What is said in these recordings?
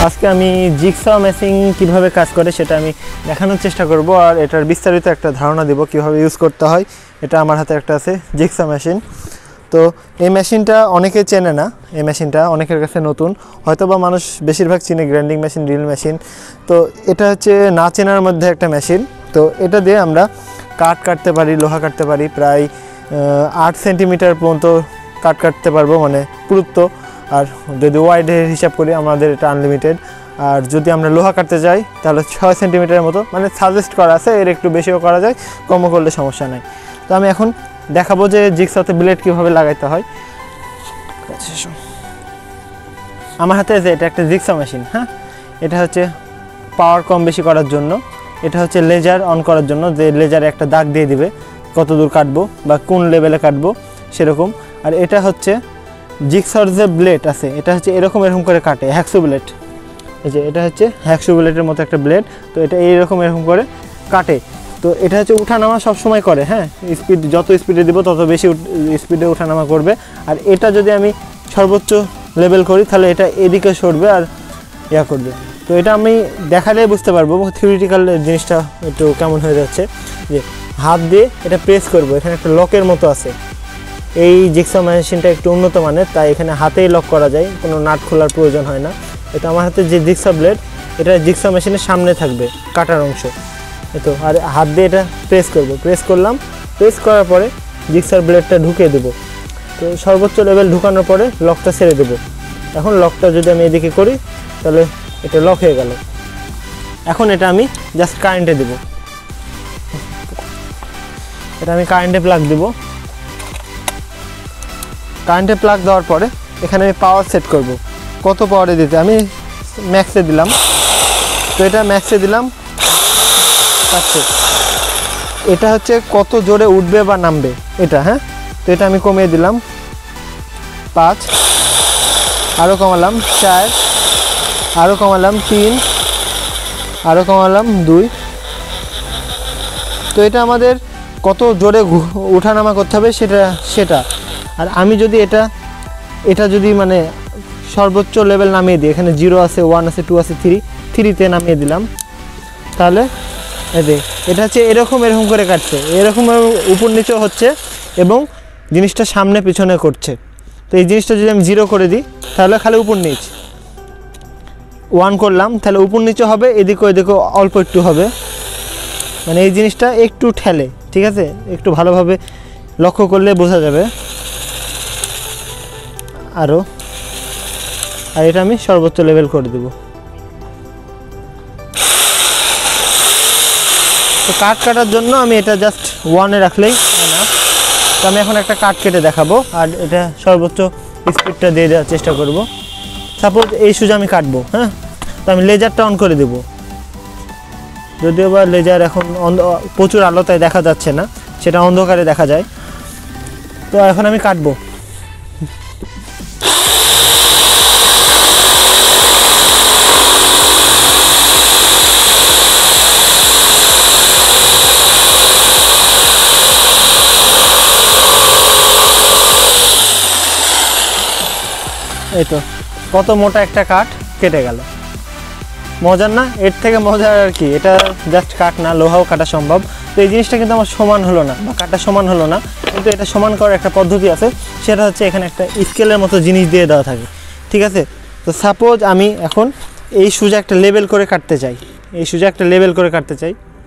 আজকে আমি জিগসা মেশিং কিভাবে কাজ করে সেটা আমি দেখানোর চেষ্টা করব আর এটার বিস্তারিত একটা ধারণা দেব কিভাবে ইউজ করতে হয়। এটা আমার হাতে একটা আছে জিগসা মেশিন। তো এই মেশিনটা অনেকে চেনে না, এই মেশিনটা অনেকের কাছে নতুন, হয়তোবা মানুষ বেশিরভাগ চিনে গ্রাইন্ডিং মেশিন, ড্রিল মেশিন। তো এটা হচ্ছে না চেনার মধ্যে একটা মেশিন। তো এটা দিয়ে আমরা কাঠ কাটতে পারি, লোহা কাটতে পারি, প্রায় 8 সেন্টিমিটার পর্যন্ত কাঠ কাটতে পারবো, মানে পুরুত্ব। আর যদি ওয়াইডের হিসাব করি আমাদের এটা আনলিমিটেড। আর যদি আমরা লোহা কাটতে যাই তাহলে 6 সেন্টিমিটারের মতো, মানে সাজেস্ট করা আছে, এর একটু বেশিও করা যায়, কমও করলে সমস্যা নাই। তো আমি এখন দেখাবো যে জিগসাতে ব্লেড কীভাবে লাগাইতে হয়। আমার হাতে আছে এটা একটা জিগসা মেশিন। হ্যাঁ, এটা হচ্ছে পাওয়ার কম বেশি করার জন্য, এটা হচ্ছে লেজার অন করার জন্য, যে লেজারে একটা দাগ দিয়ে দিবে কত দূর কাটবো বা কোন লেভেলে কাটবো সেরকম। আর এটা হচ্ছে জিগসার যে ব্লেড আছে, এটা হচ্ছে এরকম করে কাটে, হ্যাকসো ব্লেড। এই যে এটা হচ্ছে হ্যাকসো ব্লেডের মতো একটা ব্লেড। তো এটা এরকম করে কাটে। তো এটা হচ্ছে উঠানামা সবসময় করে। হ্যাঁ, স্পিড যত স্পিডে দিব তত বেশি স্পিডে উঠানামা করবে। আর এটা যদি আমি সর্বোচ্চ লেভেল করি তাহলে এটা এদিকে সরবে আর ইয়া করবে। তো এটা আমি দেখালেই বুঝতে পারবো থিওরিটিক্যাল জিনিসটা একটু কেমন হয়ে যাচ্ছে। যে হাত দিয়ে এটা প্রেস করবো, এখানে একটা লকের মতো আছে, এই জিগসা মেশিনটা একটু উন্নত মানের, তাই এখানে হাতেই লক করা যায়, কোনো নাট খোলার প্রয়োজন হয় না। এটা আমার হাতে যে জিগসা ব্লেড, এটা জিগসা মেশিনের সামনে থাকবে কাটার অংশ। তো আর হাত দিয়ে এটা প্রেস করব, প্রেস করলাম, প্রেস করার পরে জিগসার ব্লেডটা ঢুকিয়ে দেবো। তো সর্বোচ্চ লেভেল ঢুকানোর পরে লকটা ছেড়ে দেবো। এখন লকটা যদি আমি এদিকে করি তাহলে এটা লক হয়ে গেল। এখন এটা আমি জাস্ট কারেন্টে দেবো, এটা আমি কারেন্টে প্লাগ দেবো। কারেন্টে প্লাগ দেওয়ার পরে এখানে আমি পাওয়ার সেট করব, কত পাওয়ারে দিতে, আমি ম্যাক্সে দিলাম। তো এটা ম্যাক্সে দিলাম, আচ্ছা এটা হচ্ছে কত জোরে উঠবে বা নামবে এটা, হ্যাঁ। তো এটা আমি কমিয়ে দিলাম 5, আরও কমালাম 4, আরও কমালাম 3, আরও কমালাম 2। তো এটা আমাদের কত জোরে ওঠানামা করতে হবে সেটা। আর আমি যদি এটা যদি মানে সর্বোচ্চ লেভেল নামিয়ে দিই, এখানে 0 আছে, 1 আছে, 2 আছে, 3তে নামিয়ে দিলাম, তাহলে এটা হচ্ছে এরকম করে কাটছে, এরকম উপর নিচে হচ্ছে এবং জিনিসটা সামনে পিছনে করছে। তো এই জিনিসটা যদি আমি 0 করে দিই তাহলে খালি উপর নিচ, 1 করলাম তাহলে উপর নিচে হবে, এদিকে ওইদিকে অল্প একটু হবে, মানে এই জিনিসটা একটু ঠেলে, ঠিক আছে, একটু ভালোভাবে লক্ষ্য করলে বোঝা যাবে। আর এটা আমি সর্বোচ্চ লেভেল করে দেব। তো কাট কাটার জন্য আমি এটা জাস্ট 1-এ রাখলেই না। তো আমি এখন একটা কাট কেটে দেখাবো আর এটা সর্বোচ্চ স্পিডটা দিয়ে দেওয়ার চেষ্টা করব। সাপোজ এই সুজা আমি কাটবো, হ্যাঁ। তো আমি লেজারটা অন করে দেব, যদিও বা লেজার এখন প্রচুর আলোতায় দেখা যাচ্ছে না, সেটা অন্ধকারে দেখা যায়। তো এখন আমি কাটবো। এই তো কত মোটা একটা কাঠ কেটে গেল, মজার না? এর থেকে মজার আর কি, এটা জাস্ট কাঠ না, লোহাও কাটা সম্ভব। তো এই জিনিসটা কিন্তু আমার সমান হলো না বা কাটা সমান হলো না, কিন্তু এটা সমান করার একটা পদ্ধতি আছে, সেটা হচ্ছে এখানে একটা স্কেলের মতো জিনিস দিয়ে দেওয়া থাকে, ঠিক আছে। তো সাপোজ আমি এখন এই সুজা একটা লেবেল করে কাটতে চাই,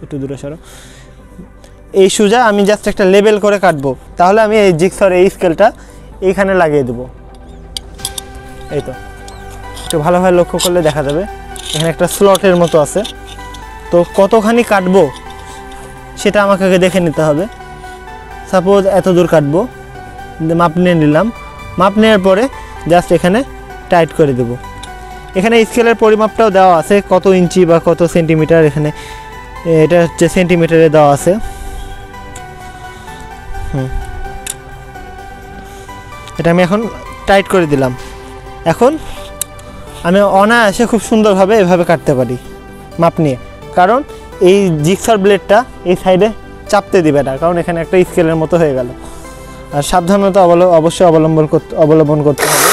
একটু দূরে সরো, এই সুজা আমি জাস্ট একটা লেবেল করে কাটবো, তাহলে আমি এই জিগসর এই স্কেলটা এইখানে লাগিয়ে দেবো। এই তো একটু ভালোভাবে লক্ষ্য করলে দেখা যাবে এখানে একটা স্লটের মতো আছে। তো কতখানি কাটবো সেটা আমাকে আগে দেখে নিতে হবে। সাপোজ এত দূর কাটবো, মাপ নিয়ে নিলাম, মাপ নেওয়ার পরে জাস্ট এখানে টাইট করে দেব। এখানে স্কেলের পরিমাপটাও দেওয়া আছে, কত ইঞ্চি বা কত সেন্টিমিটার, এখানে এটা হচ্ছে সেন্টিমিটারে দেওয়া আছে। এটা আমি এখন টাইট করে দিলাম। এখন আমি অনায়াসে খুব সুন্দরভাবে এভাবে কাটতে পারি মাপ নিয়ে, কারণ এই জিগসার ব্লেডটা এই সাইডে চাপতে দিবে না, কারণ এখানে একটা স্কেলের মতো হয়ে গেল। আর সাবধানতা অবশ্যই অবলম্বন করতে হবে।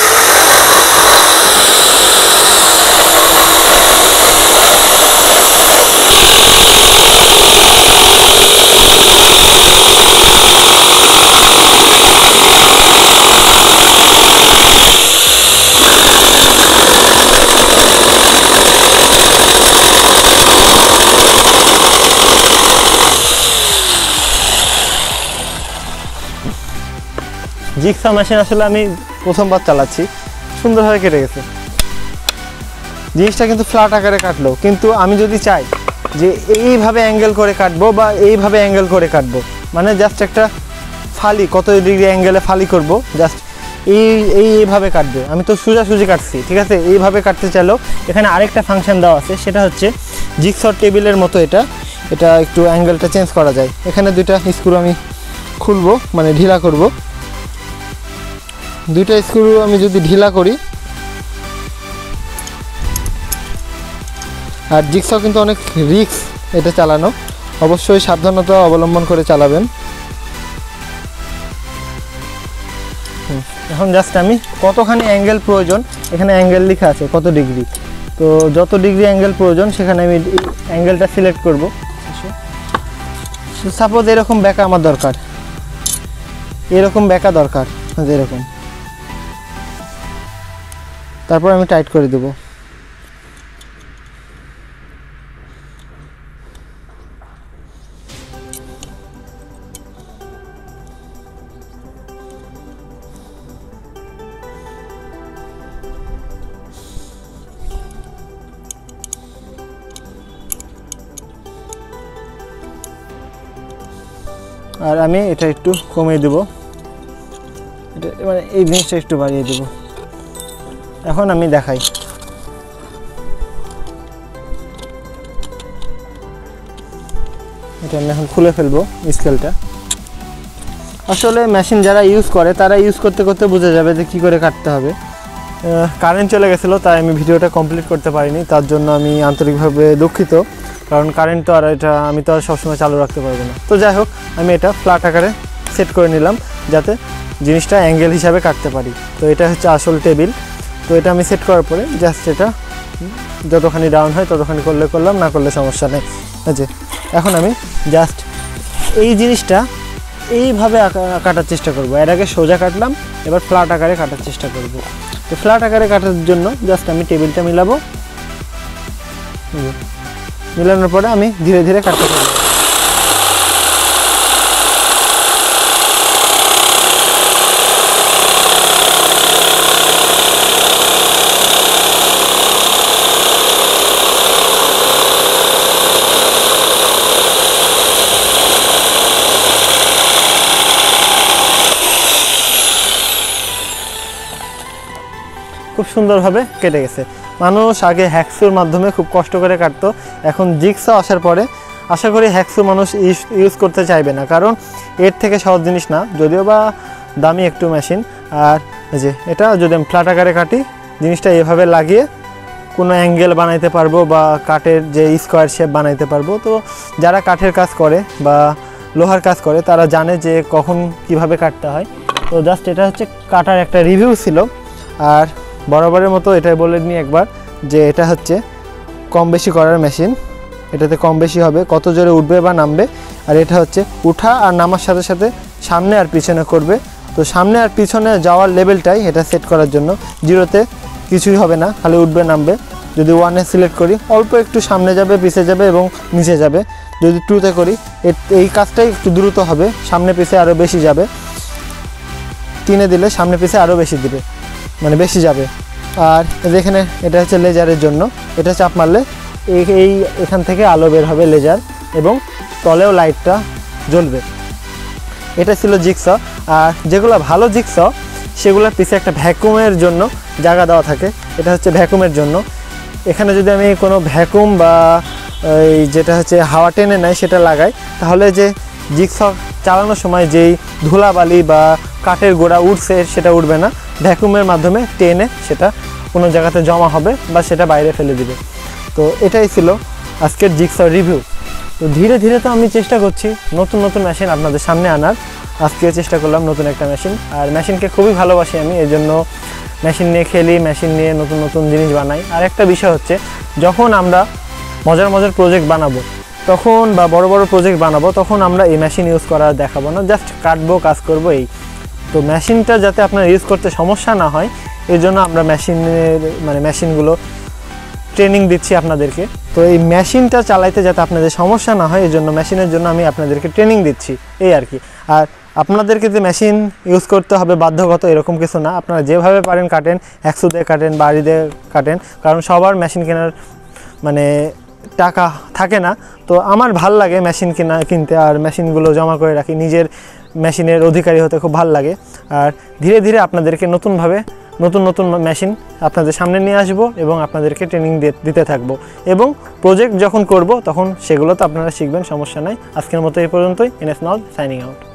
জিগসা মেশিন আসলে আমি প্রথমবার চালাচ্ছি, সুন্দরভাবে কেটে গেছে জিনিসটা, কিন্তু ফ্ল্যাট আকারে কাটলো। কিন্তু আমি যদি চাই যে এইভাবে অ্যাঙ্গেল করে কাটবো বা এইভাবে অ্যাঙ্গেল করে কাটবো, মানে জাস্ট একটা ফালি, কত ডিগ্রি অ্যাঙ্গেলে ফালি করব, জাস্ট এইভাবে কাটবে। আমি তো সোজাসুজি কাটছি, ঠিক আছে। এইভাবে কাটতে চাইলেও এখানে আরেকটা ফাংশন দেওয়া আছে, সেটা হচ্ছে জিগসর টেবিলের মতো এটা একটু অ্যাঙ্গেলটা চেঞ্জ করা যায়। এখানে দুইটা স্ক্রু আমি খুলবো, মানে ঢিলা করব। দুইটা স্ক্রু আমি যদি ঢিলা করি, আর জিগসা কিন্তু অনেক রিস্ক এটা চালানো, অবশ্যই সাবধানতা অবলম্বন করে চালাবেন। এখন জাস্ট আমি কতখানি অ্যাঙ্গেল প্রয়োজন, এখানে অ্যাঙ্গেল লেখা আছে কত ডিগ্রি, তো যত ডিগ্রি অ্যাঙ্গেল প্রয়োজন সেখানে আমি অ্যাঙ্গেলটা সিলেক্ট করব। সাপোজ এরকম ব্যাকা আমার দরকার, এরকম বেঁকা দরকার, এরকম। তারপর আমি টাইট করে দেব। আর আমি এটা একটু কমিয়ে দেব, এটা মানে এই জিনিসটা একটু বাড়িয়ে দেব। এখন আমি দেখাই। এটা আমি এখন খুলে ফেলবো স্কেলটা। আসলে মেশিন যারা ইউজ করে তারা ইউজ করতে করতে বোঝা যাবে যে কী করে কাটতে হবে। কারেন্ট চলে গেছিলো, তাই আমি ভিডিওটা কমপ্লিট করতে পারিনি, তার জন্য আমি আন্তরিকভাবে দুঃখিত। কারণ কারেন্ট তো আর এটা আমি তো আর সবসময় চালু রাখতে পারবো না। তো যাই হোক, আমি এটা ফ্ল্যাট আকারে সেট করে নিলাম যাতে জিনিসটা অ্যাঙ্গেল হিসাবে কাটতে পারি। তো এটা হচ্ছে আসল টেবিল। তো এটা আমি সেট করার পরে জাস্ট এটা যতখানি ডাউন হয় ততখানি করলাম, না করলে সমস্যা নেই। আচ্ছা, এখন আমি জাস্ট এই জিনিসটা এইভাবে কাটার চেষ্টা করব। এর আগে সোজা কাটলাম, এবার ফ্ল্যাট আকারে কাটার চেষ্টা করব। তো ফ্ল্যাট আকারে কাটার জন্য জাস্ট আমি টেবিলটা মিলাবো, মিলানোর পরে আমি ধীরে ধীরে কাটতে থাকবো। খুব সুন্দরভাবে কেটে গেছে। মানুষ আগে হ্যাকসুর মাধ্যমে খুব কষ্ট করে কাটতো, এখন জিগসা আসার পরে আশা করি হ্যাকসু মানুষ ইউজ করতে চাইবে না, কারণ এর থেকে সহজ জিনিস না, যদিও বা দামি একটু মেশিন। আর এই যে এটা যদি আমি ফ্ল্যাট আকারে কাটি, জিনিসটা এভাবে লাগিয়ে কোনো অ্যাঙ্গেল বানাইতে পারবো বা কাঠের যে স্কোয়ার শেপ বানাইতে পারবো। তো যারা কাঠের কাজ করে বা লোহার কাজ করে তারা জানে যে কখন কিভাবে কাটতে হয়। তো জাস্ট এটা হচ্ছে কাটার একটা রিভিউ ছিল। আর বরাবরের মতো এটাই বলে নিই একবার যে এটা হচ্ছে কম বেশি করার মেশিন। এটাতে কম বেশি হবে, কত জোরে উঠবে বা নামবে। আর এটা হচ্ছে উঠা আর নামার সাথে সাথে সামনে আর পিছনে করবে। তো সামনে আর পিছনে যাওয়ার লেভেলটাই এটা সেট করার জন্য। জিরোতে কিছুই হবে না, খালি উঠবে নামবে। যদি 1-এ সিলেক্ট করি, অল্প একটু সামনে যাবে, পিছে যাবে এবং নিচে যাবে। যদি 2-তে করি, এই কাজটাই একটু দ্রুত হবে, সামনে পিছে আরও বেশি যাবে। 3-এ দিলে সামনে পিছে আরও বেশি দিবে, মানে বেশি যাবে। আর এখানে এটা হচ্ছে লেজারের জন্য, এটা চাপ মারলে এখান থেকে আলো বের হবে লেজার, এবং তলেও লাইটটা জ্বলবে। এটা ছিল জিগসা। আর যেগুলো ভালো জিগসা সেগুলোর পিছে একটা ভ্যাকুমের জন্য জায়গা দেওয়া থাকে, এটা হচ্ছে ভ্যাকুমের জন্য। এখানে যদি আমি কোনো ভ্যাকুম বা এই যেটা হচ্ছে হাওয়া টেনে নেয় সেটা লাগাই, তাহলে যে জিগসা চালানোর সময় যেই ধুলাবালি বা কাঠের গোড়া উঠছে সেটা উঠবে না, ভ্যাকুমের মাধ্যমে টেনে সেটা কোনো জায়গাতে জমা হবে বা সেটা বাইরে ফেলে দিবে। তো এটাই ছিল আজকের জিগসা রিভিউ। তো ধীরে ধীরে তো আমি চেষ্টা করছি নতুন নতুন মেশিন আপনাদের সামনে আনার। আজকে চেষ্টা করলাম নতুন একটা মেশিন, আর মেশিনকে খুবই ভালোবাসি আমি, এই জন্য মেশিন নিয়ে খেলি, মেশিন নিয়ে নতুন নতুন জিনিস বানাই। আর একটা বিষয় হচ্ছে, যখন আমরা মজার মজার প্রজেক্ট বানাবো তখন, বা বড় বড় প্রজেক্ট বানাবো, তখন আমরা এই মেশিন ইউজ করা দেখাবো না, জাস্ট কাটবো, কাজ করবো এই। তো মেশিনটা যাতে আপনার ইউজ করতে সমস্যা না হয়, এই জন্য আমরা মেশিনগুলো ট্রেনিং দিচ্ছি আপনাদেরকে। তো এই মেশিনটা চালাইতে যাতে আপনাদের সমস্যা না হয়, এই জন্য মেশিনের জন্য আমি আপনাদেরকে ট্রেনিং দিচ্ছি, এই আর কি। আর আপনাদেরকে যে মেশিন ইউজ করতে হবে বাধ্যগত এরকম কিছু না, আপনারা যেভাবে পারেন কাটেন, 100 দিয়ে কাটেন, বাড়ি দিয়ে কাটেন, কারণ সবার মেশিন কেনার মানে টাকা থাকে না। তো আমার ভাল লাগে মেশিন কিনতে, আর মেশিনগুলো জমা করে রাখি, নিজের মেশিনের অধিকারী হতে খুব ভাল লাগে। আর ধীরে ধীরে আপনাদেরকে নতুন নতুন মেশিন আপনাদের সামনে নিয়ে আসবো এবং আপনাদেরকে ট্রেনিং দিতে থাকবো, এবং প্রজেক্ট যখন করব তখন সেগুলো তো আপনারা শিখবেন, সমস্যা নাই। আজকের মতো এই পর্যন্তই। ইনএস নল সাইনিং আউট।